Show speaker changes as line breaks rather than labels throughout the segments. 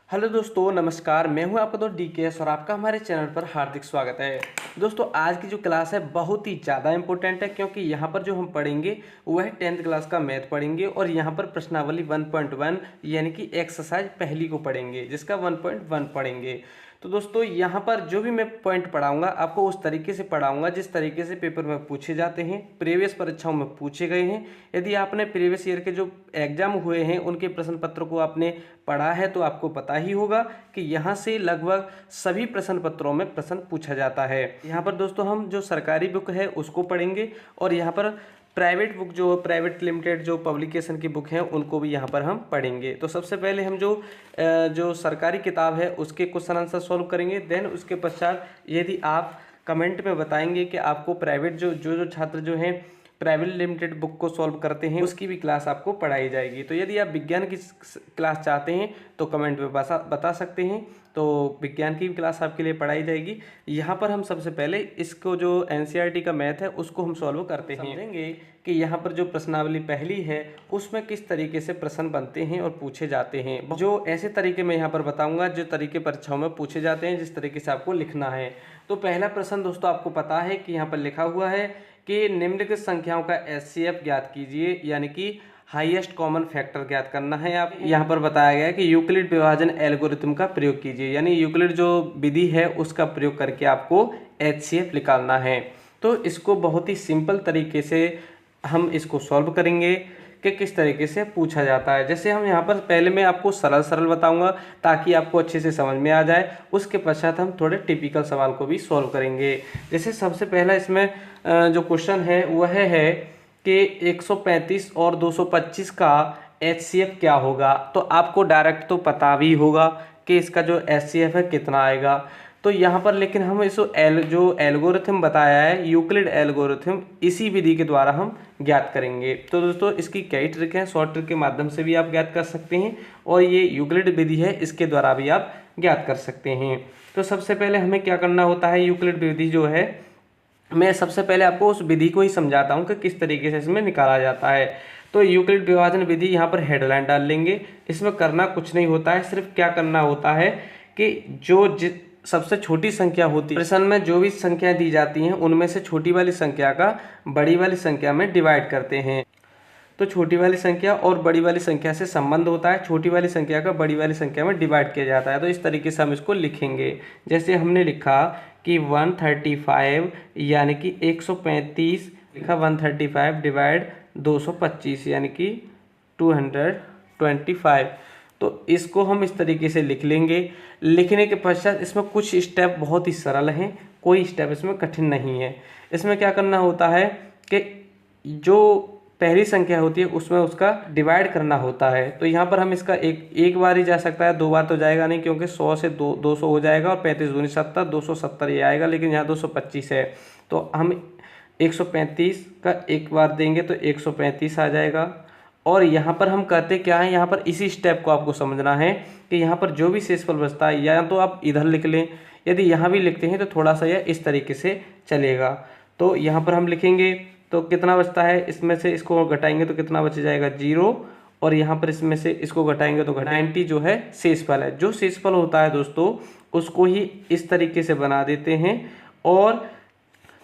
Hello दोस्तों, नमस्कार। मैं हूं आपका दोस्त DKS और आपका हमारे चैनल पर हार्दिक स्वागत है। दोस्तों, आज की जो क्लास है बहुत ही ज़्यादा इंपॉर्टेंट है, क्योंकि यहां पर जो हम पढ़ेंगे वह है 10th क्लास का मैथ पढ़ेंगे और यहां पर प्रश्नावली 1.1 यानी कि एक्सरसाइज पहली को पढ़ेंगे, जिसका 1.1 पढ़ेंगे। तो दोस्तों, यहाँ पर जो भी मैं पॉइंट पढ़ाऊंगा आपको उस तरीके से पढ़ाऊंगा जिस तरीके से पेपर में पूछे जाते हैं, प्रीवियस परीक्षाओं में पूछे गए हैं। यदि आपने प्रीवियस ईयर के जो एग्जाम हुए हैं उनके प्रश्न पत्र को आपने पढ़ा है तो आपको पता ही होगा कि यहाँ से लगभग सभी प्रश्न पत्रों में प्रश्न पूछा जाता है। यहाँ पर दोस्तों हम जो सरकारी बुक है उसको पढ़ेंगे और यहाँ पर प्राइवेट बुक जो प्राइवेट लिमिटेड जो पब्लिकेशन की बुक हैं उनको भी यहाँ पर हम पढ़ेंगे। तो सबसे पहले हम जो सरकारी किताब है उसके क्वेश्चन आंसर सॉल्व करेंगे। देन उसके पश्चात यदि आप कमेंट में बताएंगे कि आपको प्राइवेट जो छात्र जो हैं प्राइवेट लिमिटेड बुक को सॉल्व करते हैं उसकी भी क्लास आपको पढ़ाई जाएगी। तो यदि आप विज्ञान की क्लास चाहते हैं तो कमेंट में बता सकते हैं, तो विज्ञान की भी क्लास आपके लिए पढ़ाई जाएगी। यहाँ पर हम सबसे पहले इसको जो NCERT का मैथ है उसको हम सॉल्व करते हैं। समझेंगे कि यहाँ पर जो प्रश्नावली पहली है उसमें किस तरीके से प्रश्न बनते हैं और पूछे जाते हैं। जो ऐसे तरीके मैं यहाँ पर बताऊँगा जो तरीके परीक्षाओं में पूछे जाते हैं, जिस तरीके से आपको लिखना है। तो पहला प्रश्न दोस्तों आपको पता है कि यहाँ पर लिखा हुआ है कि निम्नलिखित संख्याओं का HCF ज्ञात कीजिए, यानी कि हाईएस्ट कॉमन फैक्टर ज्ञात करना है। आप यहाँ पर बताया गया है कि यूक्लिड विभाजन एल्गोरिथम का प्रयोग कीजिए, यानी यूक्लिड जो विधि है उसका प्रयोग करके आपको HCF निकालना है। तो इसको बहुत ही सिंपल तरीके से हम इसको सॉल्व करेंगे कि किस तरीके से पूछा जाता है। जैसे हम यहाँ पर पहले मैं आपको सरल बताऊंगा ताकि आपको अच्छे से समझ में आ जाए। उसके पश्चात हम थोड़े टिपिकल सवाल को भी सॉल्व करेंगे। जैसे सबसे पहला इसमें जो क्वेश्चन है वह है कि 135 और 225 का HCF क्या होगा। तो आपको डायरेक्ट तो पता भी होगा कि इसका जो HCF है कितना आएगा। तो यहाँ पर लेकिन हम इसको जो एल्गोरिथम बताया है यूक्लिड एल्गोरिथम, इसी विधि के द्वारा हम ज्ञात करेंगे। तो दोस्तों इसकी कई ट्रिक हैं, शॉर्ट ट्रिक के माध्यम से भी आप ज्ञात कर सकते हैं और ये यूक्लिड विधि है इसके द्वारा भी आप ज्ञात कर सकते हैं। तो सबसे पहले हमें क्या करना होता है, यूक्लिड विधि जो है मैं सबसे पहले आपको उस विधि को ही समझाता हूँ कि किस तरीके से इसमें निकाला जाता है। तो यूक्लिड विभाजन विधि यहाँ पर हेडलाइन डाल लेंगे। इसमें करना कुछ नहीं होता है, सिर्फ क्या करना होता है कि सबसे छोटी संख्या होती है प्रश्न में, जो भी संख्या दी जाती हैं उनमें से छोटी वाली संख्या का बड़ी वाली संख्या में डिवाइड करते हैं। तो छोटी वाली संख्या और बड़ी वाली संख्या से संबंध होता है, छोटी वाली संख्या का बड़ी वाली संख्या में डिवाइड किया जाता है। तो इस तरीके से हम इसको लिखेंगे। जैसे हमने लिखा कि 135 यानी कि 135 लिखा, 135 डिवाइड 225 यानी कि 225। तो इसको हम इस तरीके से लिख लेंगे। लिखने के पश्चात इसमें कुछ स्टेप बहुत ही सरल हैं, कोई स्टेप इसमें कठिन नहीं है। इसमें क्या करना होता है कि जो पहली संख्या होती है उसमें उसका डिवाइड करना होता है। तो यहाँ पर हम इसका एक बार ही जा सकता है, दो बार तो जाएगा नहीं, क्योंकि 100 से 200 हो जाएगा और 35 दूनी 70, 270 ये आएगा, लेकिन यहाँ 225 है। तो हम 135 का एक बार देंगे तो 135 आ जाएगा। और यहाँ पर हम करते क्या है, यहाँ पर इसी स्टेप को आपको समझना है कि यहाँ पर जो भी शेषफल बचता है या तो आप इधर लिख लें, यदि यहाँ भी लिखते हैं तो थोड़ा सा यह इस तरीके से चलेगा। तो यहाँ पर हम लिखेंगे तो कितना बचता है, इसमें से इसको घटाएंगे तो कितना बच जाएगा 0, और यहाँ पर इसमें से इसको घटाएंगे तो 90 जो है शेषफल है। जो शेषफल होता है दोस्तों उसको ही इस तरीके से बना देते हैं। और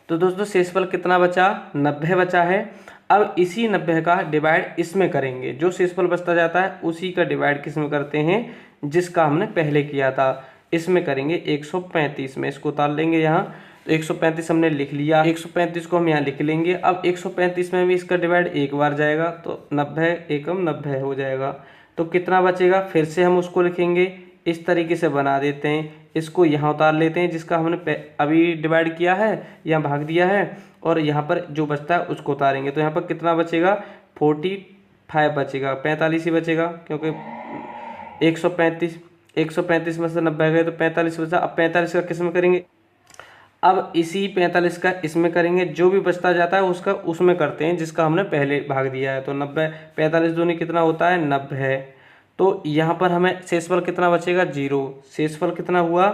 तो दोस्तों शेषफल कितना बचा, 90 बचा है। अब इसी 90 का डिवाइड इसमें करेंगे, जो शेषफल बचता जाता है उसी का डिवाइड किस में करते हैं, जिसका हमने पहले किया था, इसमें करेंगे 135 में। इसको उतार लेंगे यहाँ, तो 135 हमने लिख लिया, 135 को हम यहाँ लिख लेंगे। अब 135 में भी इसका डिवाइड एक बार जाएगा तो 90 एकम 90 हो जाएगा। तो कितना बचेगा, फिर से हम उसको लिखेंगे, इस तरीके से बना देते हैं। इसको यहाँ उतार लेते हैं जिसका हमने अभी डिवाइड किया है या भाग दिया है, और यहाँ पर जो बचता है उसको उतारेंगे। तो यहाँ पर कितना बचेगा, 45 बचेगा, 45 ही बचेगा, क्योंकि 135 में से 90 गए तो 45 बचा। अब 45 का किस में करेंगे, अब इसी 45 का इसमें करेंगे, जो भी बचता जाता है उसका उसमें करते हैं जिसका हमने पहले भाग दिया है। तो 90 45 दूनी कितना होता है 90। तो यहाँ पर हमें शेषफल कितना बचेगा 0, शेषफल कितना हुआ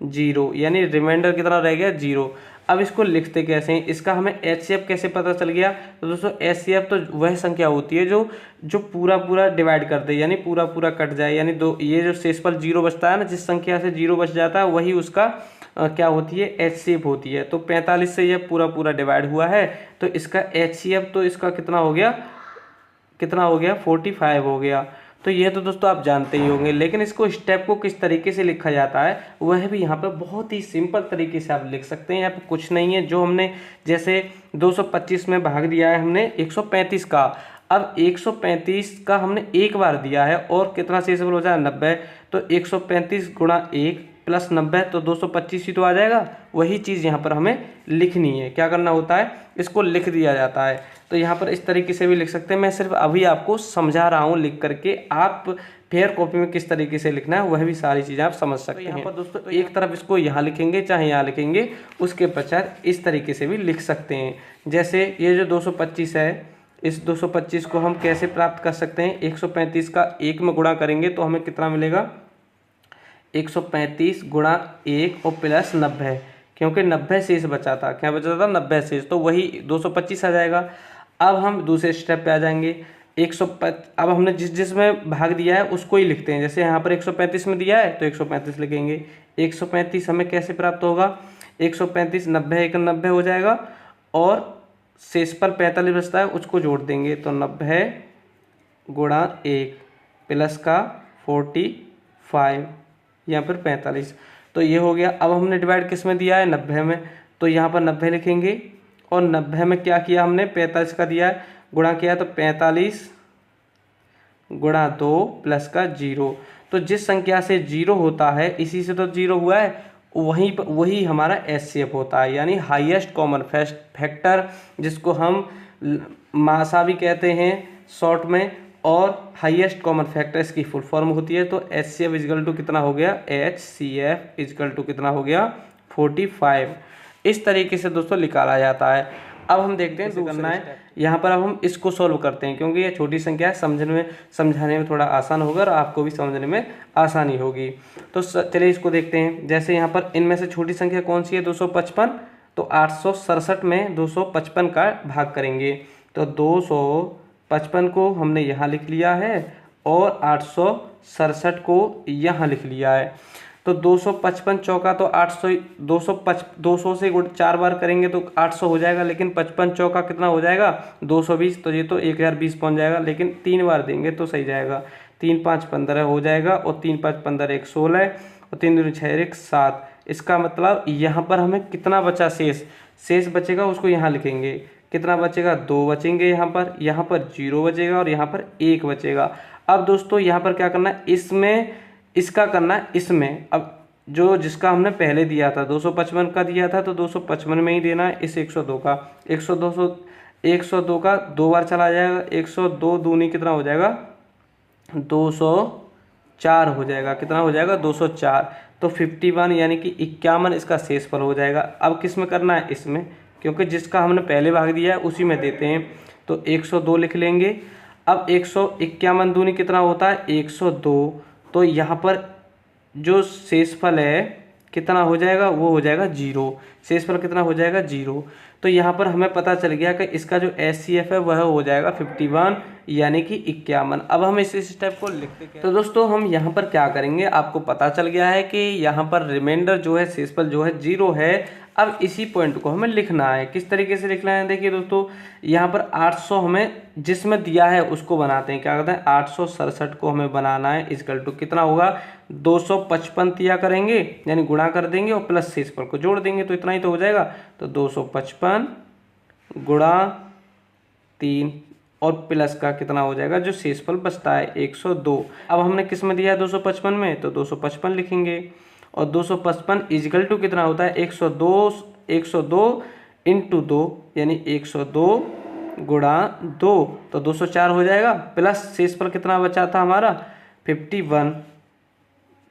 0, यानी रिमाइंडर कितना रह गया 0। अब इसको लिखते कैसे हैं, इसका हमें HCF कैसे पता चल गया। तो दोस्तों HCF तो वह संख्या होती है जो पूरा पूरा डिवाइड कर दे, यानी पूरा पूरा कट जाए, यानी दो ये जो शेषफल जीरो बचता है ना, जिस संख्या से जीरो बच जाता है वही उसका क्या होती है, HCF होती है। तो 45 से यह पूरा पूरा डिवाइड हुआ है, तो इसका HCF तो इसका कितना हो गया 45 हो गया। तो ये तो दोस्तों आप जानते ही होंगे, लेकिन इसको स्टेप को किस तरीके से लिखा जाता है वह भी यहाँ पर बहुत ही सिंपल तरीके से आप लिख सकते हैं। यहाँ पर कुछ नहीं है, जो हमने जैसे 225 में भाग दिया है हमने 135 का, अब 135 का हमने एक बार दिया है और कितना शेषफल हो जाए 90, तो 135 गुणा 1 प्लस 90 तो 225 ही तो आ जाएगा। वही चीज़ यहाँ पर हमें लिखनी है, क्या करना होता है, इसको लिख दिया जाता है। तो यहाँ पर इस तरीके से भी लिख सकते हैं, मैं सिर्फ अभी आपको समझा रहा हूँ लिख करके, आप फेयर कॉपी में किस तरीके से लिखना है वह भी सारी चीज़ें आप समझ सकते हैं। यहाँ पर दोस्तों एक तरफ इसको यहाँ लिखेंगे चाहे यहाँ लिखेंगे, उसके पश्चात इस तरीके से भी लिख सकते हैं। जैसे ये जो 225 है, इस 225 को हम कैसे प्राप्त कर सकते हैं, 135 का 1 में गुणा करेंगे तो हमें कितना मिलेगा, 135 गुणा 1 और प्लस 90, क्योंकि 90 शेष बचा था, क्या बचा था 90 शेष, तो वही 225 आ जाएगा। अब हम दूसरे स्टेप पे आ जाएंगे, 105 अब हमने जिस में भाग दिया है उसको ही लिखते हैं। जैसे यहाँ पर 135 में दिया है तो 135 लिखेंगे। 135 हमें कैसे प्राप्त होगा, 135 90 1 90 हो जाएगा और शेषफल 45 बचता है उसको जोड़ देंगे, तो 90 गुणा 1 प्लस का 45 या फिर 45, तो ये हो गया। अब हमने डिवाइड किस में दिया है, 90 में, तो यहाँ पर 90 लिखेंगे और 90 में क्या किया हमने 45 का दिया है, गुणा किया तो 45 गुणा 2 प्लस का 0, तो जिस संख्या से 0 होता है इसी से तो 0 हुआ है, वही हमारा HCF होता है, यानी हाईएस्ट कॉमन फैक्टर, जिसको हम मासा भी कहते हैं शॉर्ट में, और हाईएस्ट कॉमन फैक्टर इसकी फुल फॉर्म होती है। तो HCF इजकल टू कितना हो गया, HCF इजकल टू कितना हो गया 45। इस तरीके से दोस्तों निकाला जाता है। अब हम देखते हैं करना है, यहाँ पर अब हम इसको सॉल्व करते हैं, क्योंकि ये छोटी संख्या है, समझाने में थोड़ा आसान होगा और आपको भी समझने में आसानी होगी। तो चलिए इसको देखते हैं। जैसे यहाँ पर इनमें से छोटी संख्या कौन सी है, 255, तो 867 में 255 का भाग करेंगे, तो 255 को हमने यहाँ लिख लिया है और 867 को यहाँ लिख लिया है। तो 255 चौका तो 800, 200 से 4 बार करेंगे तो 800 हो जाएगा, लेकिन 55 चौका कितना हो जाएगा 220, तो ये तो 1020 पहुँच जाएगा, लेकिन 3 बार देंगे तो सही जाएगा। 3 5 15 हो जाएगा और 3 5 15 1 16 और 3 दूनी 6 1 7। इसका मतलब यहाँ पर हमें कितना बचा, शेष बचेगा उसको यहाँ लिखेंगे, कितना बचेगा 2 बचेंगे, यहाँ पर 0 बचेगा और यहाँ पर 1 बचेगा। अब दोस्तों यहाँ पर क्या करना है, इसमें इसका करना है इसमें। अब जो जिसका हमने पहले दिया था 255 का दिया था, तो 255 में ही देना है इस 102 का। 102 का 2 बार चला जाएगा, 102 दूनी कितना हो जाएगा 204 हो जाएगा, कितना हो जाएगा 204, तो 51 यानी कि 51 इसका शेषफल हो जाएगा। अब किस में करना है, इसमें, क्योंकि जिसका हमने पहले भाग दिया है उसी में देते हैं, तो 102 लिख लेंगे। अब 151 दूनी कितना होता है 102, तो यहाँ पर जो शेषफल है कितना हो जाएगा, वो हो जाएगा 0, शेषफल कितना हो जाएगा 0। तो यहाँ पर हमें पता चल गया कि इसका जो HCF है वह हो जाएगा 51 यानी कि 51। अब हम इस स्टेप को लिखते हैं। तो दोस्तों हम यहाँ पर क्या करेंगे, आपको पता चल गया है कि यहाँ पर रिमाइंडर जो है, शेषफल जो है 0 है। अब इसी पॉइंट को हमें लिखना है, किस तरीके से लिखना है, देखिए दोस्तों यहाँ पर 800 हमें जिसमें दिया है उसको बनाते हैं, क्या कहते हैं 867 को हमें बनाना है, इक्वल टू कितना होगा 255 दिया करेंगे, यानी गुणा कर देंगे और प्लस शेषफल को जोड़ देंगे, तो इतना ही तो हो जाएगा। तो 255 गुणा 3 और प्लस का कितना हो जाएगा जो शेषफल बचता है 102। अब हमने किस में दिया है 255 में, तो 255 लिखेंगे और 255 इजिकल टू कितना होता है 102 इंटू 2 यानी 102 गुणा 2, तो 204 हो जाएगा, प्लस शेषफल कितना बचा था हमारा 51,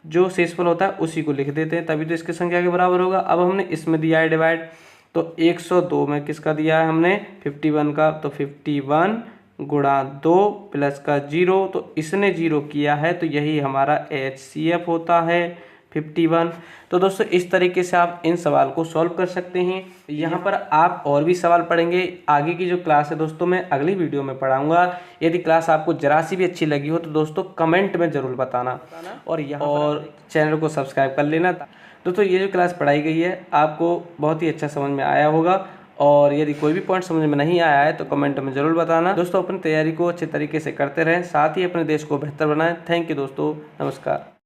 जो शेषफल होता है उसी को लिख देते हैं, तभी तो इसकी संख्या के बराबर होगा। अब हमने इसमें दिया है डिवाइड, तो 102 में किसका दिया है हमने 51 का, तो 51 गुणा 2 प्लस का 0, तो इसने 0 किया है, तो यही हमारा HCF होता है, 51। तो दोस्तों इस तरीके से आप इन सवाल को सॉल्व कर सकते हैं। यहाँ पर आप और भी सवाल पढ़ेंगे। आगे की जो क्लास है दोस्तों मैं अगली वीडियो में पढ़ाऊंगा। यदि क्लास आपको जरा सी भी अच्छी लगी हो तो दोस्तों कमेंट में ज़रूर बताना और चैनल को सब्सक्राइब कर लेना। दोस्तों ये जो क्लास पढ़ाई गई है आपको बहुत ही अच्छा समझ में आया होगा, और यदि कोई भी पॉइंट समझ में नहीं आया है तो कमेंट में ज़रूर बताना। दोस्तों अपनी तैयारी को अच्छे तरीके से करते रहें, साथ ही अपने देश को बेहतर बनाएं। थैंक यू दोस्तों, नमस्कार।